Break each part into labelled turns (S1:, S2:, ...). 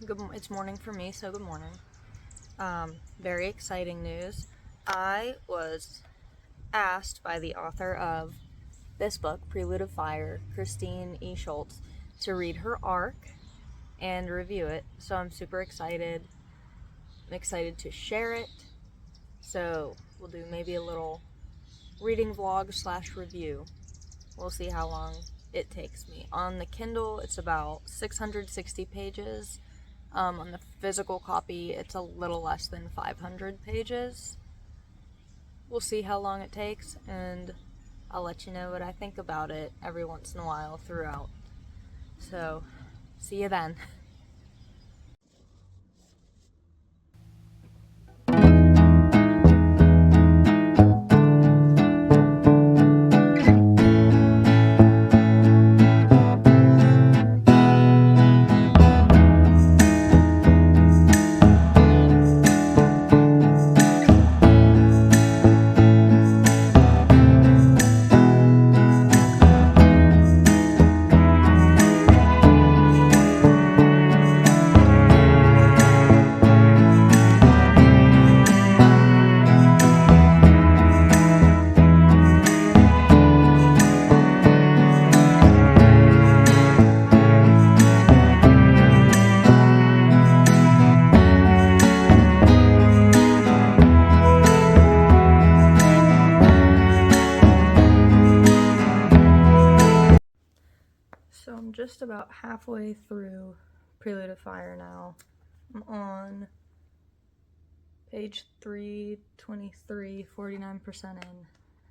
S1: It's morning for me, so good morning. Very exciting news. I was asked by the author of this book, Prelude of Fire, Christine E. Schultz, to read her arc and review it. So I'm super excited. I'm excited to share it. So we'll do maybe a little reading vlog / review. We'll see how long it takes me. On the Kindle, it's about 660 pages. On the physical copy, it's a little less than 500 pages. We'll see how long it takes, and I'll let you know what I think about it every once in a while throughout. So, see you then. So I'm just about halfway through Prelude of Fire now. I'm on page 323, 49% in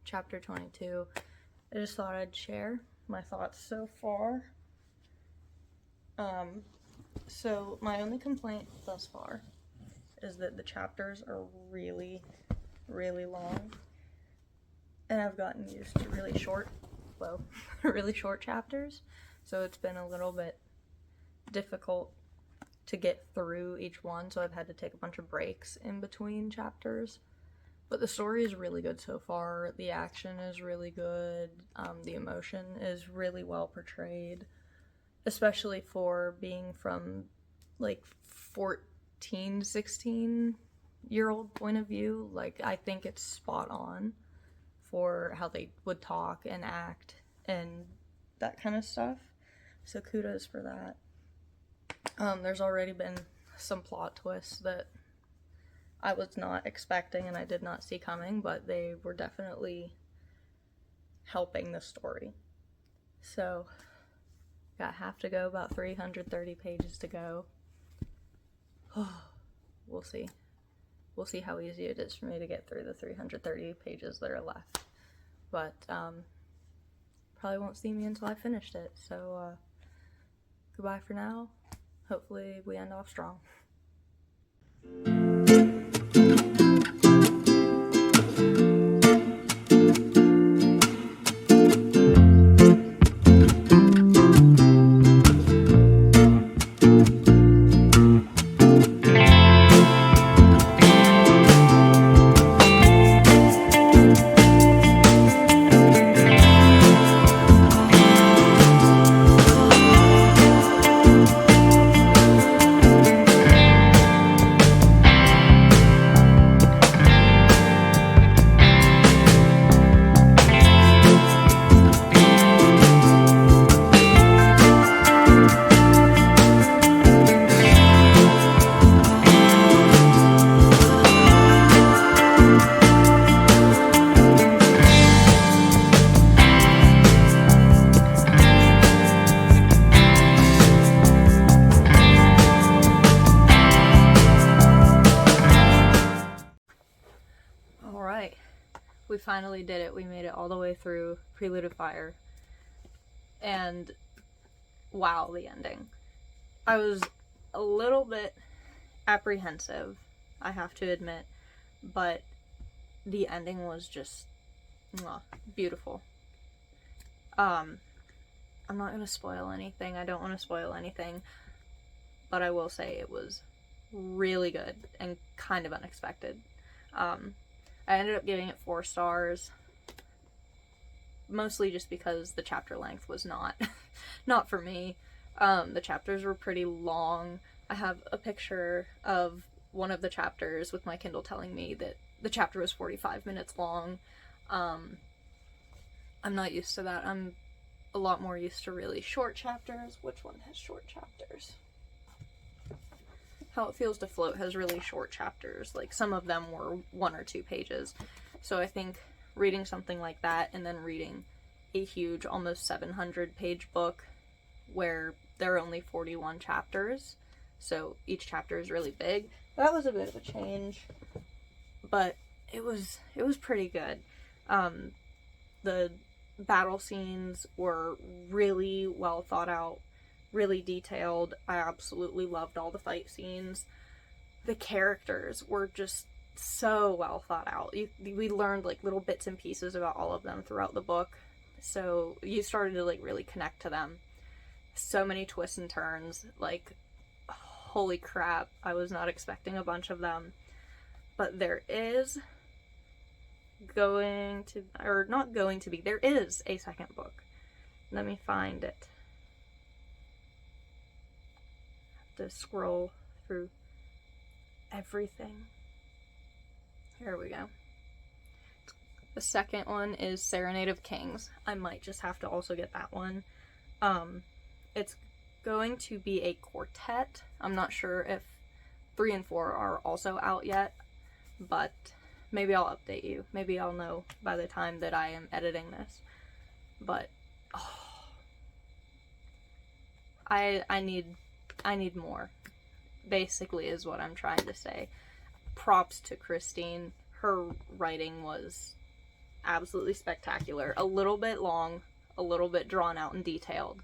S1: chapter 22. I just thought I'd share my thoughts so far. So my only complaint thus far is that the chapters are really, really long. And I've gotten used to really short chapters. So it's been a little bit difficult to get through each one, so I've had to take a bunch of breaks in between chapters. But the story is really good so far. The action is really good. The emotion is really well portrayed, especially for being from like 14, 16-year-old point of view. Like, I think it's spot on for how they would talk and act and that kind of stuff. So kudos for that. There's already been some plot twists that I was not expecting and I did not see coming, but they were definitely helping the story. So, got half to go, about 330 pages to go. We'll see. We'll see how easy it is for me to get through the 330 pages that are left. But, probably won't see me until I finished it. So, goodbye for now. Hopefully we end off strong. Alright, we finally did it. We made it all the way through Prelude of Fire. And wow, the ending. I was a little bit apprehensive, I have to admit, but the ending was just beautiful. I'm not gonna spoil anything. I don't want to spoil anything, but I will say it was really good and kind of unexpected. I ended up giving it 4 stars, mostly just because the chapter length was not for me. The chapters were pretty long. I have a picture of one of the chapters with my Kindle telling me that the chapter was 45 minutes long. I'm not used to that. I'm a lot more used to really short chapters. Which one has short chapters? How It Feels to Float has really short chapters. Like, some of them were 1 or 2 pages. So I think reading something like that and then reading a huge, almost 700-page book where there are only 41 chapters, so each chapter is really big, that was a bit of a change, but it was pretty good. The battle scenes were really well thought out, really detailed. I absolutely loved all the fight scenes. The characters were just so well thought out. We learned like little bits and pieces about all of them throughout the book, so you started to like really connect to them. So many twists and turns, like, holy crap, I was not expecting a bunch of them. But there is there is a second book. Let me find it. I have to scroll through everything. Here we go. The second one is Serenade of Kings. I might just have to also get that one. It's going to be a quartet. I'm not sure if 3 and 4 are also out yet, but maybe I'll update you. Maybe I'll know by the time that I am editing this. But I need more, basically, is what I'm trying to say. Props to Christine. Her writing was absolutely spectacular. A little bit long, a little bit drawn out and detailed,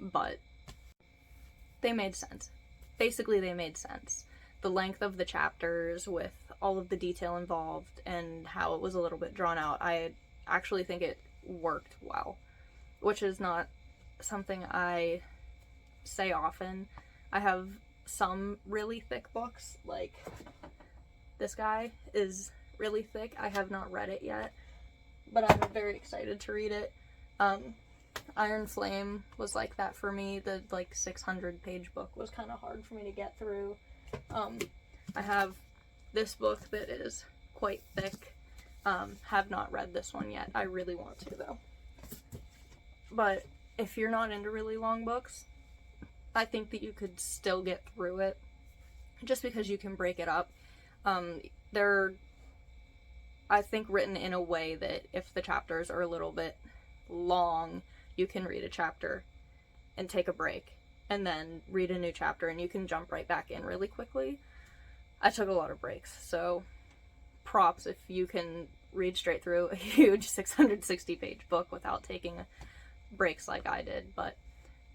S1: but they made sense. Basically, they made sense. The length of the chapters with all of the detail involved and how it was a little bit drawn out, I actually think it worked well, which is not something I say often. I have some really thick books, like this guy is really thick. I have not read it yet, but I'm very excited to read it. Iron Flame was like that for me. The like 600-page book was kind of hard for me to get through. I have this book that is quite thick. Have not read this one yet. I really want to, though. But if you're not into really long books, I think that you could still get through it, just because you can break it up. They're, I think, written in a way that if the chapters are a little bit long, you can read a chapter and take a break and then read a new chapter, and you can jump right back in really quickly. I took a lot of breaks, so props if you can read straight through a huge 660-page book without taking breaks like I did. But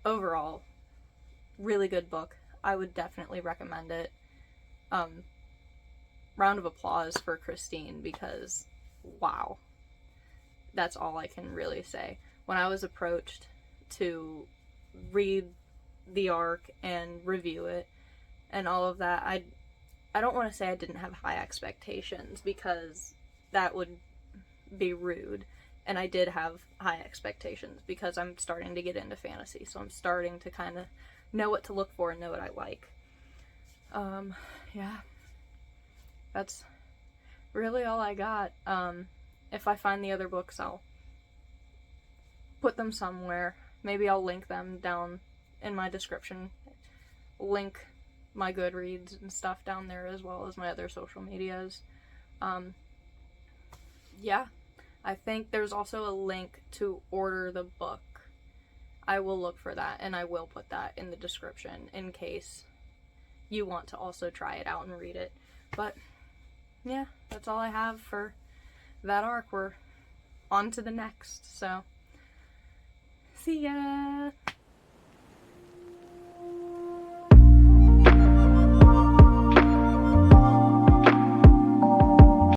S1: overall, really good book. I would definitely recommend it. Round of applause for Christine, because wow, that's all I can really say. When I was approached to read the arc and review it and all of that, I don't want to say I didn't have high expectations, because that would be rude. And I did have high expectations because I'm starting to get into fantasy, so I'm starting to kind of know what to look for and know what I like. Yeah. That's really all I got. If I find the other books, I'll put them somewhere. Maybe I'll link them down in my description. Link my Goodreads and stuff down there, as well as my other social medias. Yeah. I think there's also a link to order the book. I will look for that, and I will put that in the description in case you want to also try it out and read it. But yeah, that's all I have for that arc. We're on to the next, so see ya!